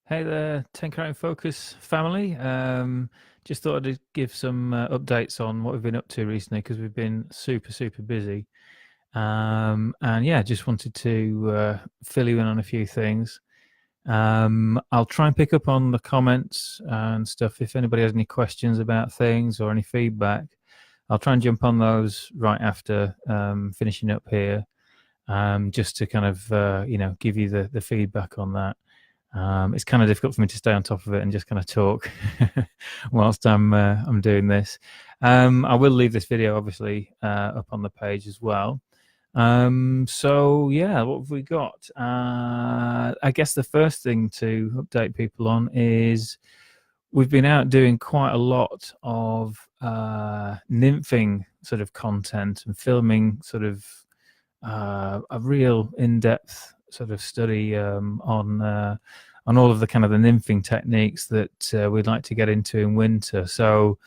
Hey there, Tenkara in Focus family. Just thought I'd give some updates on what we've been up to recently because we've been super busy. And yeah, just wanted to fill you in on a few things. I'll try and pick up on the comments and stuff. If anybody has any questions about things or any feedback, I'll try and jump on those right after finishing up here, just to kind of give you the feedback on that. It's kind of difficult for me to stay on top of it and just kind of talk whilst I'm doing this. I will leave this video obviously up on the page as well. So yeah, what have we got? I guess the first thing to update people on is we've been out doing quite a lot of nymphing sort of content and filming sort of a real in-depth sort of study on all of the kind of the nymphing techniques that we'd like to get into in winter. So,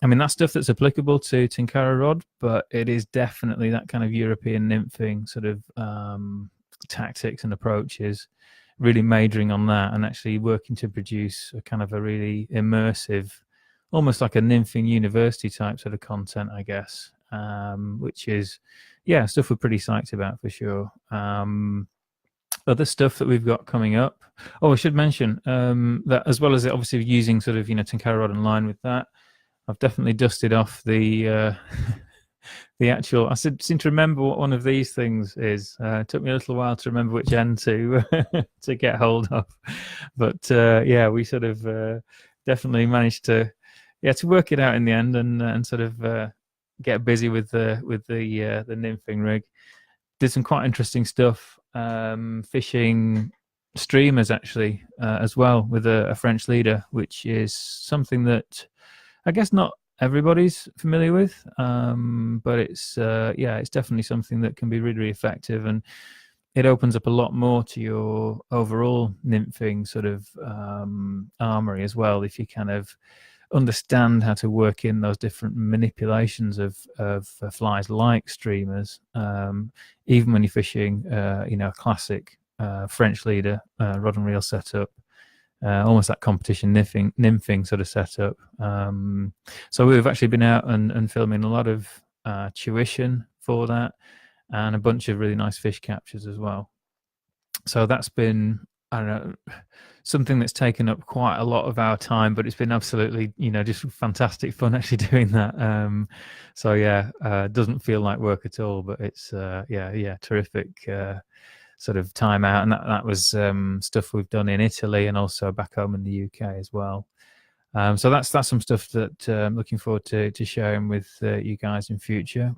I mean, that's stuff that's applicable to Tenkara rod, but it is definitely that kind of European nymphing sort of tactics and approaches, really majoring on that and actually working to produce a kind of a really immersive, almost like a nymphing university type sort of content, I guess, which is, yeah, stuff we're pretty psyched about for sure. Other stuff that we've got coming up. Oh, I should mention that as well as obviously using sort of Tenkara rod in line with that, I've definitely dusted off the the actual. I seem to remember what one of these things is. It took me a little while to remember which end to to get hold of, but yeah, we sort of definitely managed to work it out in the end and sort of get busy with the nymphing rig. Did some quite interesting stuff, fishing streamers actually as well with a French leader, which is something that I guess not everybody's familiar with, but it's it's definitely something that can be really effective, and it opens up a lot more to your overall nymphing sort of armory as well if you kind of understand how to work in those different manipulations of flies like streamers, even when you're fishing a classic French leader rod and reel setup, almost that competition nymphing sort of setup. So we've actually been out and filming a lot of tuition for that and a bunch of really nice fish captures as well. So that's been, I don't know, something that's taken up quite a lot of our time, but it's been absolutely, just fantastic fun actually doing that. So yeah, doesn't feel like work at all, but it's terrific sort of time out, and that was stuff we've done in Italy and also back home in the UK as well. So that's some stuff that I'm looking forward to sharing with you guys in future.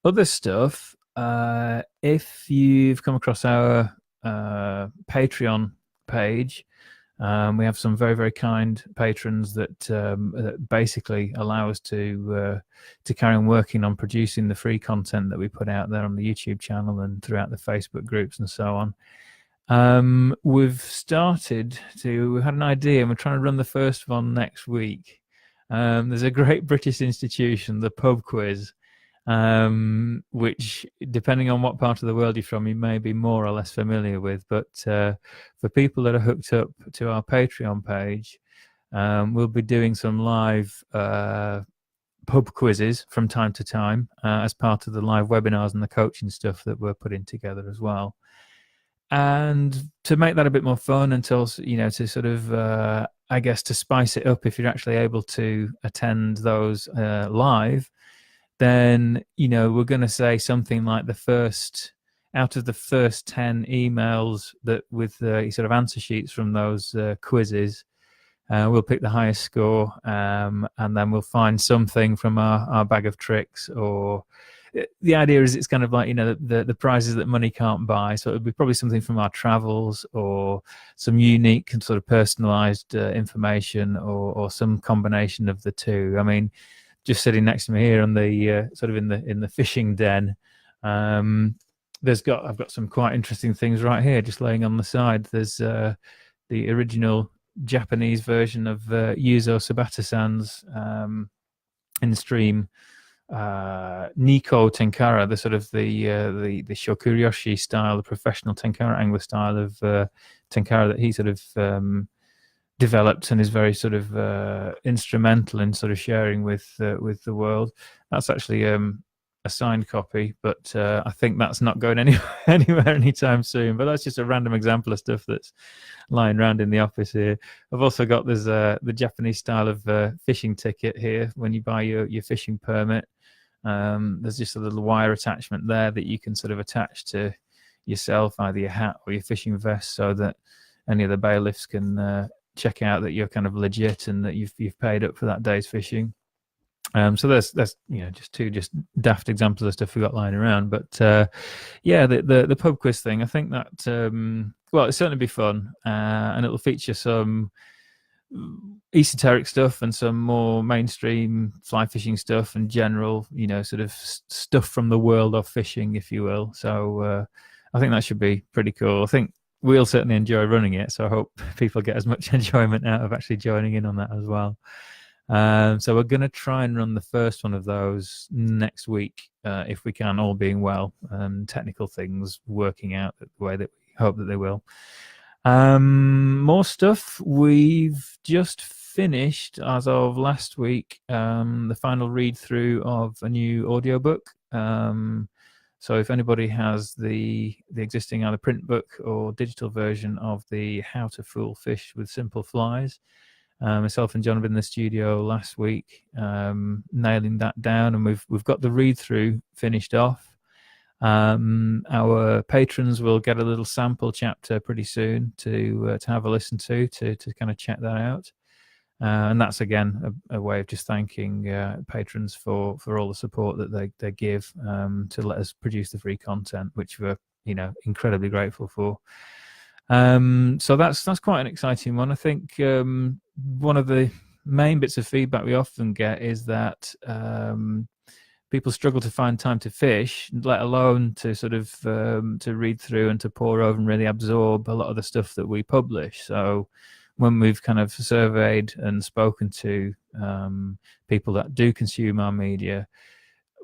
Other stuff, if you've come across our Patreon page, we have some very kind patrons that basically allow us to carry on working on producing the free content that we put out there on the YouTube channel and throughout the Facebook groups and so on. We had an idea and we're trying to run the first one next week. There's a great British institution, the pub quiz, which, depending on what part of the world you're from, you may be more or less familiar with. But for people that are hooked up to our Patreon page, we'll be doing some live pub quizzes from time to time as part of the live webinars and the coaching stuff that we're putting together as well. And to make that a bit more fun and to sort of, I guess, to spice it up, if you're actually able to attend those live, then we're going to say something like out of the first 10 emails that with sort of answer sheets from those quizzes, we'll pick the highest score, and then we'll find something from our bag of tricks. Or the idea is it's kind of like the prizes that money can't buy, so it'll be probably something from our travels or some unique and sort of personalized information, or some combination of the two. I mean, just sitting next to me here on the sort of in the fishing den, I've got some quite interesting things right here just laying on the side. There's the original Japanese version of Yuzo Sabata-san's in stream Nico Tenkara, the sort of the shokuryoshi style, the professional Tenkara angler style of Tenkara that he sort of developed and is very sort of instrumental in sort of sharing with the world. That's actually a signed copy, but I think that's not going anywhere anytime soon. But that's just a random example of stuff that's lying around in the office here. I've also got the Japanese style of fishing ticket here. When you buy your fishing permit, there's just a little wire attachment there that you can sort of attach to yourself, either your hat or your fishing vest, so that any of the bailiffs can check out that you're kind of legit and that you've paid up for that day's fishing. So there's just two daft examples of stuff we got lying around. But yeah, the pub quiz thing, I think that well, it'll certainly be fun, and it'll feature some esoteric stuff and some more mainstream fly fishing stuff and general, sort of stuff from the world of fishing, if you will. So I think that should be pretty cool. I think we'll certainly enjoy running it, so I hope people get as much enjoyment out of actually joining in on that as well. So we're going to try and run the first one of those next week, if we can, all being well, technical things working out the way that we hope that they will. More stuff. We've just finished, as of last week, the final read through of a new audiobook. So if anybody has the existing either print book or digital version of the How to Fool Fish with Simple Flies, myself and John have been in the studio last week, nailing that down, and we've got the read through finished off. Our patrons will get a little sample chapter pretty soon to have a listen to kind of check that out. And that's again a way of just thanking patrons for all the support that they give to let us produce the free content, which we're incredibly grateful for. So that's quite an exciting one. I think one of the main bits of feedback we often get is that people struggle to find time to fish, let alone to sort of to read through and to pore over and really absorb a lot of the stuff that we publish. So when we've kind of surveyed and spoken to people that do consume our media,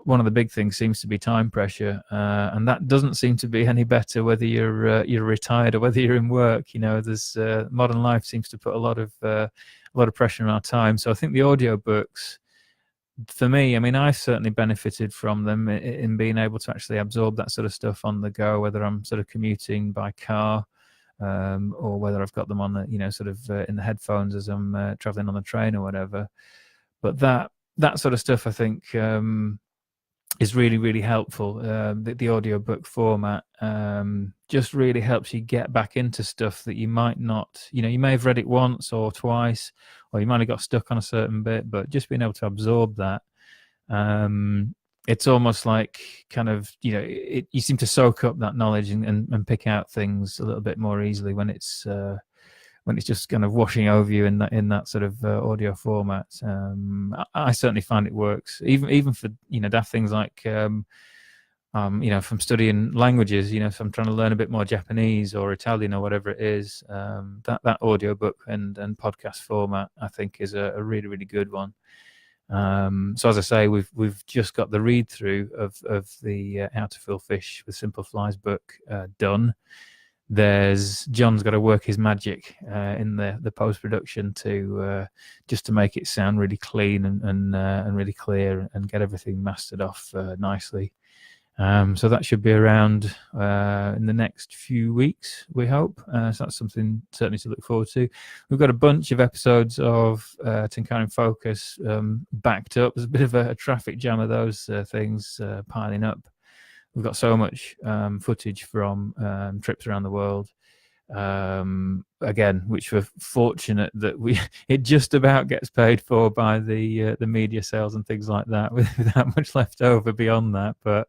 one of the big things seems to be time pressure, and that doesn't seem to be any better whether you're retired or whether you're in work. There's modern life seems to put a lot of pressure on our time. So I think the audiobooks, for me, I mean, I've certainly benefited from them in being able to actually absorb that sort of stuff on the go, whether I'm sort of commuting by car, or whether I've got them on the, sort of in the headphones as I'm traveling on the train or whatever. But that sort of stuff, I think, is really, really helpful. The audiobook format just really helps you get back into stuff that you might not, you may have read it once or twice, or you might have got stuck on a certain bit, but just being able to absorb that, it's almost like kind of, you seem to soak up that knowledge and pick out things a little bit more easily when it's just kind of washing over you in that sort of audio format. I certainly find it works, even for daft things like from studying languages. If I'm trying to learn a bit more Japanese or Italian or whatever it is, that audiobook and podcast format, I think, is a really, really good one. So as I say, we've just got the read through of the How to Fool Fish with Simple Flies book done. John's got to work his magic in the post production to just to make it sound really clean and really clear and get everything mastered off nicely. So that should be around in the next few weeks, we hope. So that's something certainly to look forward to. We've got a bunch of episodes of Tenkara in Focus backed up. There's a bit of a traffic jam of those things piling up. We've got so much footage from trips around the world. Again, which we're fortunate that it just about gets paid for by the media sales and things like that, without much left over beyond that. But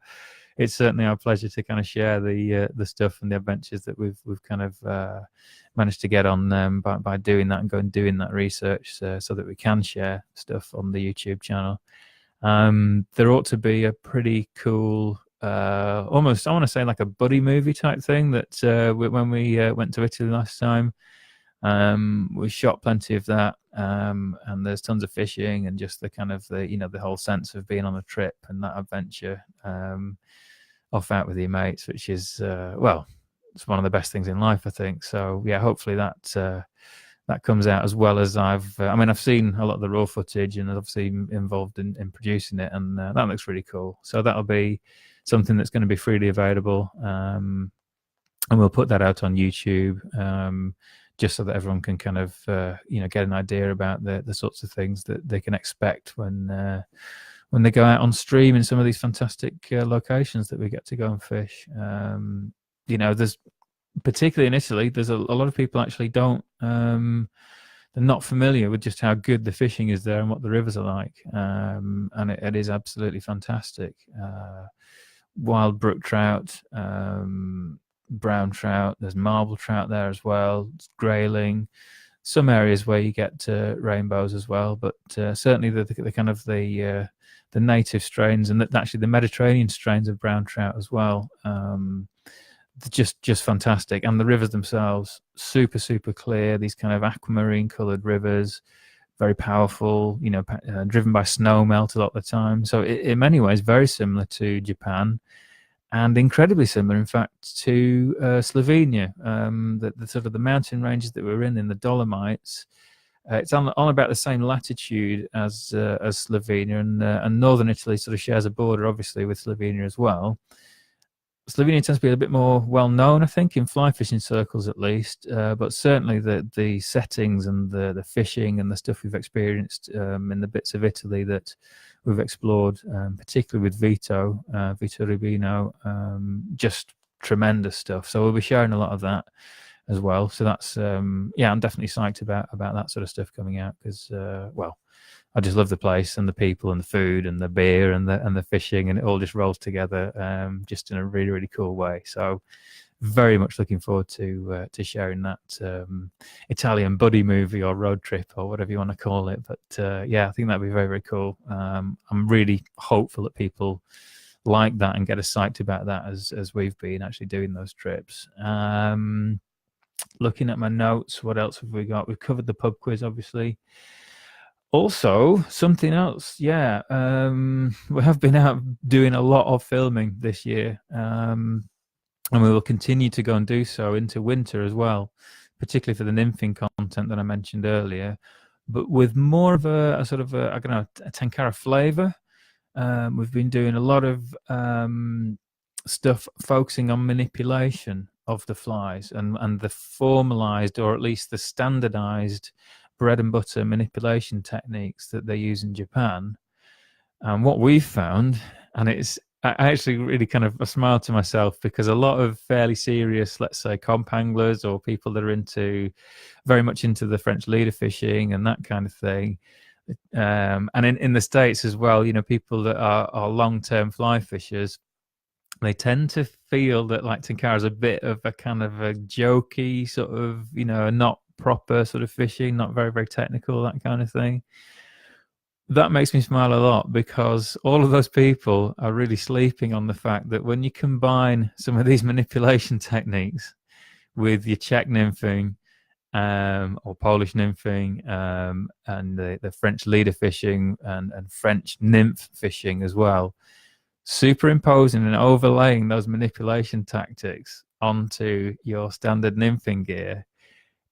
it's certainly our pleasure to kind of share the stuff and the adventures that we've kind of managed to get on by doing that and doing that research, so that we can share stuff on the YouTube channel. There ought to be a pretty cool, almost, I want to say, like a buddy movie type thing that when we went to Italy last time, We shot plenty of that, and there's tons of fishing and just the kind of the whole sense of being on a trip and that adventure off out with your mates, which is well, it's one of the best things in life, I think. So yeah, hopefully that comes out as well as I've seen a lot of the raw footage and obviously involved in producing it, and that looks really cool. So that'll be something that's going to be freely available, and we'll put that out on YouTube, just so that everyone can kind of get an idea about the sorts of things that they can expect when they go out on stream in some of these fantastic locations that we get to go and fish. There's particularly in Italy, there's a lot of people actually they're not familiar with just how good the fishing is there and what the rivers are like, and it is absolutely fantastic. Wild brook trout, brown trout, there's marble trout there as well, it's grayling, some areas where you get rainbows as well, but certainly the kind of the native strains, and actually the Mediterranean strains of brown trout as well, just fantastic. And the rivers themselves, super clear, these kind of aquamarine colored rivers, very powerful, driven by snow melt a lot of the time. So in many ways very similar to Japan, and incredibly similar in fact to Slovenia. The sort of the mountain ranges that we're in the Dolomites, it's on about the same latitude as Slovenia, and northern Italy sort of shares a border obviously with Slovenia as well. Slovenia tends to be a bit more well known, I think, in fly fishing circles at least, but certainly the settings and the fishing and the stuff we've experienced in the bits of Italy that we've explored, particularly with Vito Rubino, just tremendous stuff. So we'll be sharing a lot of that as well. So that's I'm definitely psyched about that sort of stuff coming out, because I just love the place and the people and the food and the beer and the fishing, and it all just rolls together just in a really cool way. So very much looking forward to sharing that Italian buddy movie or road trip or whatever you want to call it. But I think that'd be very cool. I'm really hopeful that people like that and get as psyched about that as we've been actually doing those trips. Looking at my notes, what else have we got? We've covered the pub quiz, obviously. Also, something else, we have been out doing a lot of filming this year, and we will continue to go and do so into winter as well, particularly for the nymphing content that I mentioned earlier, but with more of a sort of a Tenkara flavor. We've been doing a lot of stuff focusing on manipulation of the flies and the formalized, or at least the standardized, bread and butter manipulation techniques that they use in Japan. And what we've found, and I actually really kind of smile to myself, because a lot of fairly serious, let's say, comp anglers or people that are very much into the French leader fishing and that kind of thing, and in the States as well, people that are long-term fly fishers, they tend to feel that like Tenkara is a bit of a kind of a jokey sort of, not proper sort of fishing, not very technical, that kind of thing. That makes me smile a lot, because all of those people are really sleeping on the fact that when you combine some of these manipulation techniques with your Czech nymphing or Polish nymphing, and the French leader fishing and French nymph fishing as well, superimposing and overlaying those manipulation tactics onto your standard nymphing gear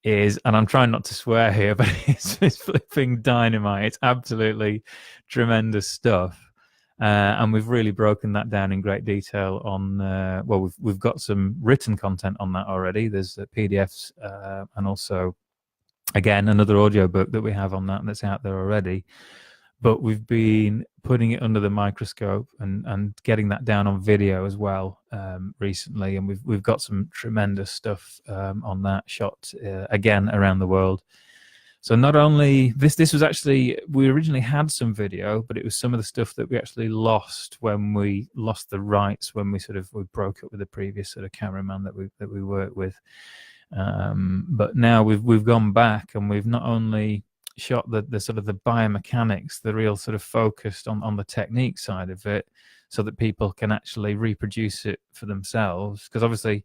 is, and I'm trying not to swear here, but it's flipping dynamite. It's absolutely tremendous stuff. And we've really broken that down in great detail on, we've got some written content on that already. There's PDFs and also, again, another audiobook that we have on that that's out there already. But we've been putting it under the microscope and getting that down on video as well recently, and we've got some tremendous stuff on that shot again around the world. So not only this was actually, we originally had some video, but it was some of the stuff that we actually lost when we lost the rights, when we broke up with the previous sort of cameraman that we worked with. But now we've gone back, and we've not only shot the sort of the biomechanics, the real sort of focused on the technique side of it, so that people can actually reproduce it for themselves. Because obviously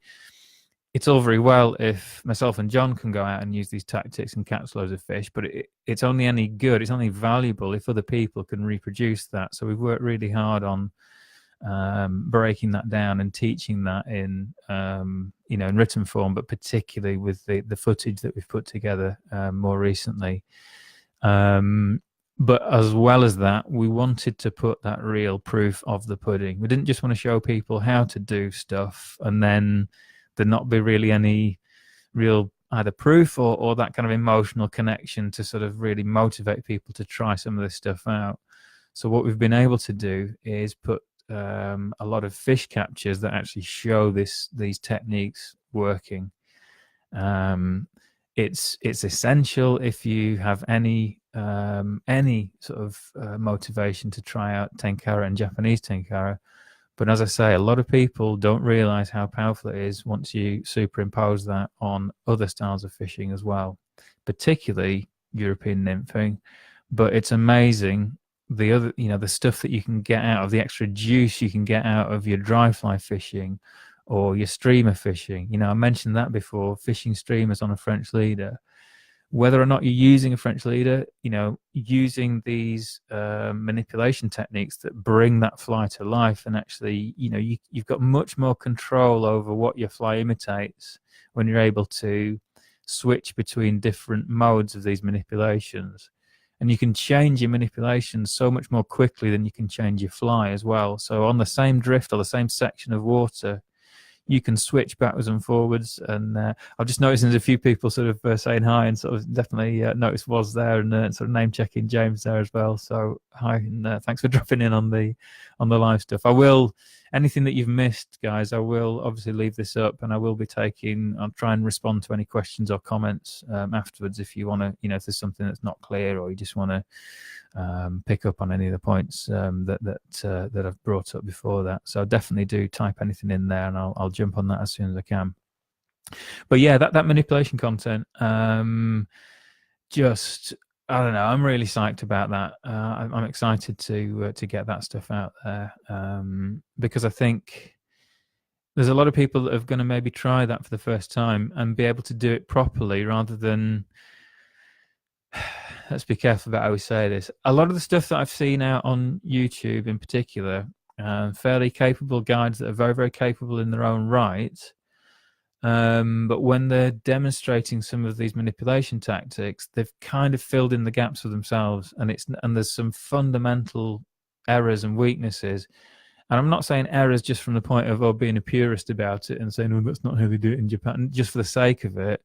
it's all very well if myself and John can go out and use these tactics and catch loads of fish, but it's only any good, it's only valuable if other people can reproduce that. So we've worked really hard on breaking that down and teaching that in in written form, but particularly with the footage that we've put together more recently. But as well as that, we wanted to put that real proof of the pudding. We didn't just want to show people how to do stuff and then there not be really any real either proof or that kind of emotional connection to sort of really motivate people to try some of this stuff out. So what we've been able to do is put a lot of fish captures that actually show these techniques working. It's essential if you have any sort of motivation to try out Tenkara and Japanese Tenkara. But as I say, a lot of people don't realize how powerful it is once you superimpose that on other styles of fishing as well, particularly European nymphing. But it's amazing the stuff that you can get out of, the extra juice you can get out of your dry fly fishing or your streamer fishing. I mentioned that before, fishing streamers on a French leader. Whether or not you're using a French leader, using these manipulation techniques that bring that fly to life, and actually, you've got much more control over what your fly imitates when you're able to switch between different modes of these manipulations. And you can change your manipulations so much more quickly than you can change your fly as well. So on the same drift or the same section of water, you can switch backwards and forwards. And I've just noticed there's a few people sort of saying hi, and sort of definitely noticed was there, and sort of name checking James there as well. So hi, and thanks for dropping in on the live stuff. Anything that you've missed, guys, I will obviously leave this up, and I'll try and respond to any questions or comments afterwards if you want to, if there's something that's not clear or you just want to pick up on any of the points that I've brought up before that. So definitely do type anything in there, and I'll jump on that as soon as I can. But yeah, that manipulation content, just I don't know, I'm really psyched about that. I'm excited to get that stuff out there because I think there's a lot of people that are going to maybe try that for the first time and be able to do it properly rather than. Let's be careful about how we say this. A lot of the stuff that I've seen out on YouTube in particular, fairly capable guides that are very, very capable in their own right. But when they're demonstrating some of these manipulation tactics, they've kind of filled in the gaps for themselves, and there's some fundamental errors and weaknesses. And I'm not saying errors just from the point of being a purist about it and saying, oh, that's not how they do it in Japan, just for the sake of it.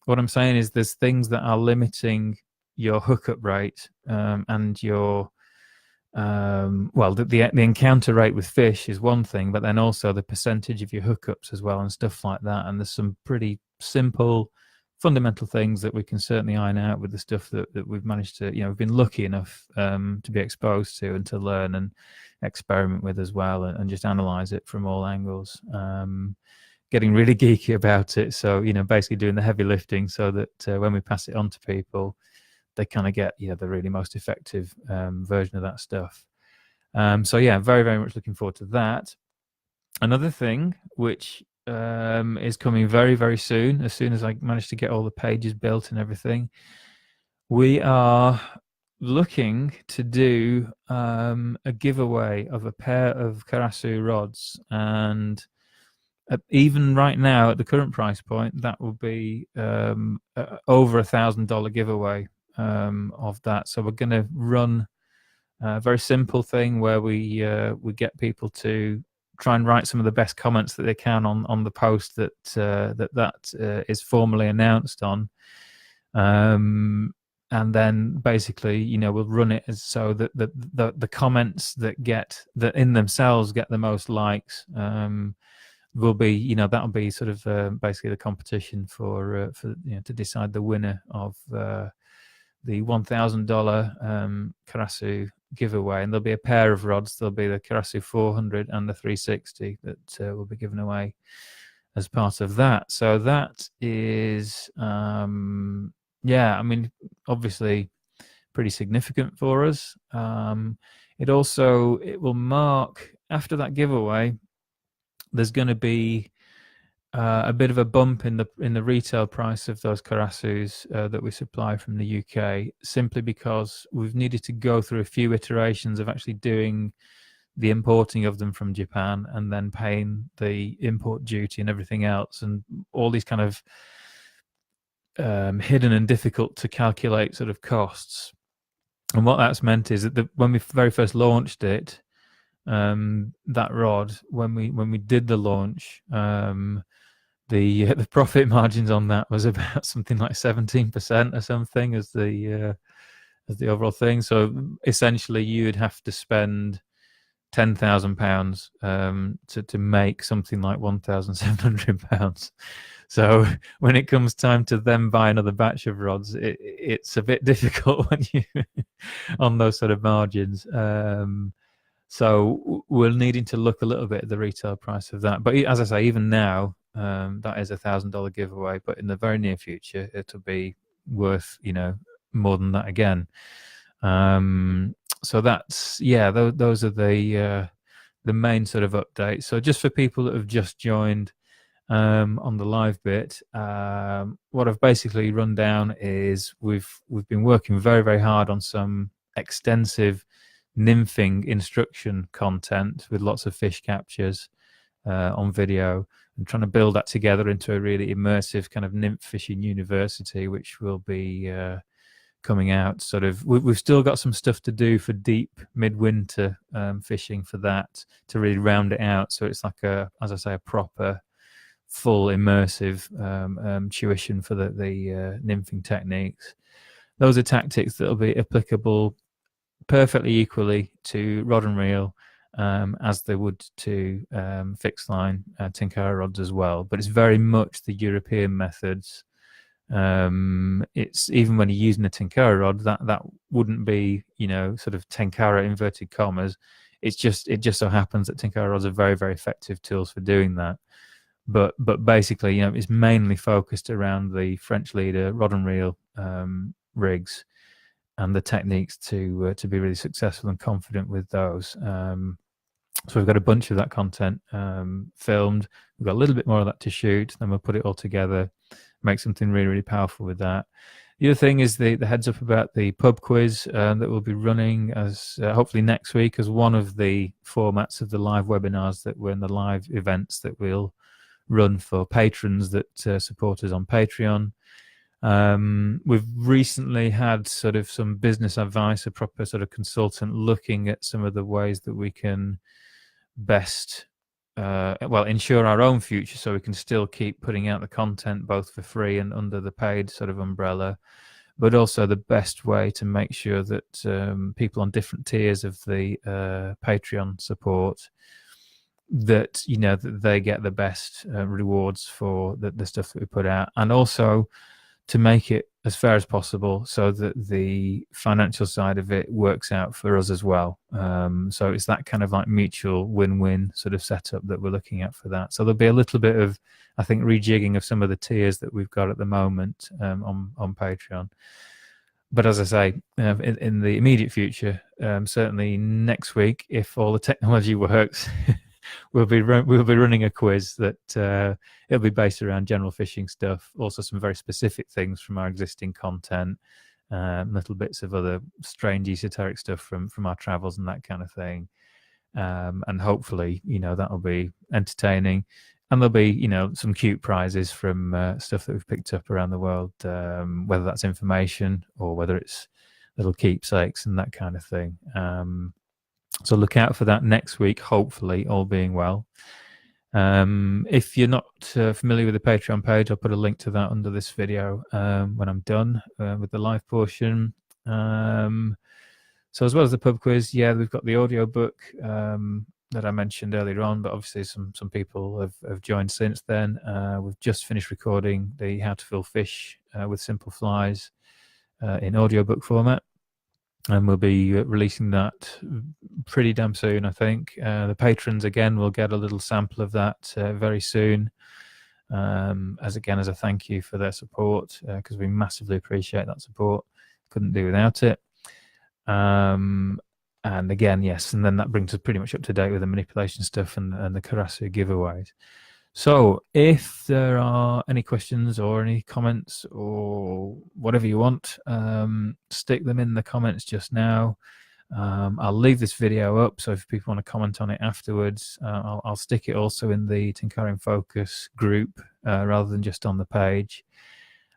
What I'm saying is there's things that are limiting your hookup rate and your the encounter rate with fish is one thing, but then also the percentage of your hookups as well and stuff like that. And there's some pretty simple fundamental things that we can certainly iron out with the stuff that we've managed to, we've been lucky enough to be exposed to and to learn and experiment with as well, and just analyze it from all angles. Getting really geeky about it, so basically doing the heavy lifting so that when we pass it on to people, they kind of get the really most effective version of that stuff. So yeah, very, very much looking forward to that. Another thing which is coming very, very soon as I manage to get all the pages built and everything, we are looking to do a giveaway of a pair of Karasu rods, and even right now at the current price point, that will be over $1,000 giveaway of that. So we're going to run a very simple thing where we get people to try and write some of the best comments that they can on the post that is formally announced on, and then basically we'll run it as so that the comments that in themselves get the most likes will be that'll be sort of basically the competition for to decide the winner of the $1,000 Karasu giveaway. And there'll be a pair of rods. There'll be the Karasu 400 and the 360 that will be given away as part of that. So that is obviously pretty significant for us. It will mark, after that giveaway, there's going to be a bit of a bump in the retail price of those Karasus that we supply from the UK, simply because we've needed to go through a few iterations of actually doing the importing of them from Japan and then paying the import duty and everything else, and all these kind of hidden and difficult to calculate sort of costs. And what that's meant is that when we very first launched it, that rod, when we did the launch, the profit margins on that was about something like 17% or something as the overall thing. So essentially, you'd have to spend £10,000 to make something like £1,700. So when it comes time to then buy another batch of rods, it's a bit difficult when you on those sort of margins. So we're needing to look a little bit at the retail price of that. But as I say, even now, that is $1,000 giveaway. But in the very near future, it'll be worth more than that again. So that's those are the main sort of updates. So just for people that have just joined on the live bit, what I've basically run down is we've been working very, very hard on some extensive nymphing instruction content with lots of fish captures on video, and trying to build that together into a really immersive kind of nymph fishing university, which will be coming out sort of. We've still got some stuff to do for deep midwinter fishing for that to really round it out, so it's like as I say, a proper full immersive tuition for the nymphing techniques. Those are tactics that will be applicable perfectly equally to rod and reel as they would to fixed line Tenkara rods as well, but it's very much the European methods. It's even when you're using a Tenkara rod, that wouldn't be sort of Tenkara inverted commas. It just so happens that Tenkara rods are very, very effective tools for doing that. But basically, it's mainly focused around the French leader rod and reel rigs and the techniques to be really successful and confident with those. So we've got a bunch of that content filmed. We've got a little bit more of that to shoot. Then we'll put it all together, make something really, really powerful with that. The other thing is the heads up about the pub quiz that we'll be running as hopefully next week as one of the formats of the live webinars that we're in the live events that we'll run for patrons that support us on Patreon. We've recently had sort of some business advice, a proper sort of consultant looking at some of the ways that we can best ensure our own future, so we can still keep putting out the content both for free and under the paid sort of umbrella, but also the best way to make sure that people on different tiers of the Patreon support, that that they get the best rewards for the stuff that we put out, and also to make it as fair as possible so that the financial side of it works out for us as well. So it's that kind of like mutual win-win sort of setup that we're looking at for that. So there'll be a little bit of, I think, rejigging of some of the tiers that we've got at the moment on Patreon. But as I say, in the immediate future, certainly next week, if all the technology works, we'll be running a quiz that it'll be based around general fishing stuff, also some very specific things from our existing content, little bits of other strange esoteric stuff from our travels and that kind of thing, and hopefully that'll be entertaining, and there'll be some cute prizes from stuff that we've picked up around the world, whether that's information or whether it's little keepsakes and that kind of thing. So look out for that next week, hopefully, all being well. If you're not familiar with the Patreon page, I'll put a link to that under this video when I'm done with the live portion. So as well as the pub quiz, we've got the audio book that I mentioned earlier on, but obviously some people have joined since then. We've just finished recording the How to Fill Fish with Simple Flies in audiobook format, and we'll be releasing that pretty damn soon, I think. The patrons, again, will get a little sample of that very soon, as a thank you for their support, because we massively appreciate that support. Couldn't do without it. And again, yes, and then that brings us pretty much up to date with the manipulation stuff and the KARASU giveaways. So if there are any questions or any comments or whatever you want, stick them in the comments just now. I'll leave this video up, so if people want to comment on it afterwards, I'll stick it also in the Tenkara in Focus group rather than just on the page.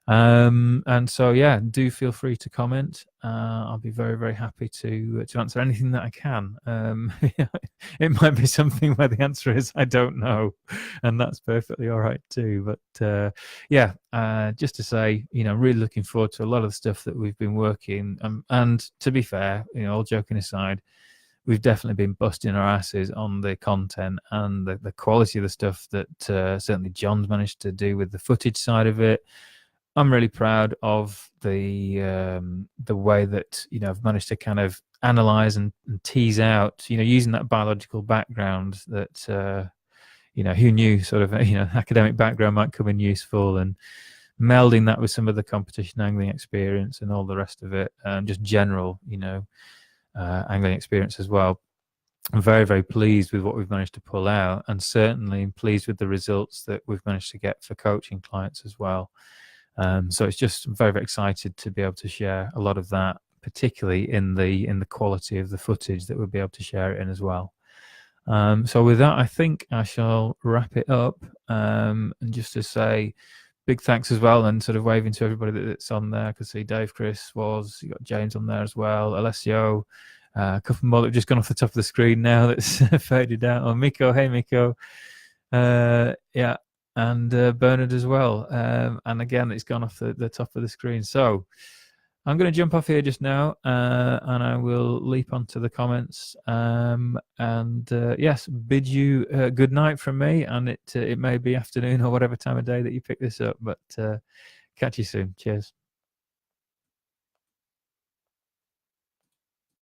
And so, yeah, do feel free to comment. I'll be very, very happy to answer anything that I can. It might be something where the answer is I don't know, and that's perfectly all right too. But yeah, just to say, really looking forward to a lot of the stuff that we've been working. And to be fair, all joking aside, we've definitely been busting our asses on the content and the quality of the stuff that certainly John's managed to do with the footage side of it. I'm really proud of the way that I've managed to kind of analyze and tease out, using that biological background that who knew sort of academic background might come in useful, and melding that with some of the competition angling experience and all the rest of it, and just general angling experience as well. I'm very, very pleased with what we've managed to pull out, and certainly pleased with the results that we've managed to get for coaching clients as well. So it's just very, very excited to be able to share a lot of that, particularly in the quality of the footage that we'll be able to share it in as well. So with that, I think I shall wrap it up. And just to say big thanks as well, and sort of waving to everybody that's on there. I could see Dave, Chris you got James on there as well, Alessio, a couple more that have just gone off the top of the screen now that's faded out. Oh, Miko, hey Miko. Yeah. And Bernard as well. And again, it's gone off the top of the screen. So I'm going to jump off here just now, and I will leap onto the comments. Yes, bid you good night from me. And it may be afternoon or whatever time of day that you pick this up. But catch you soon. Cheers.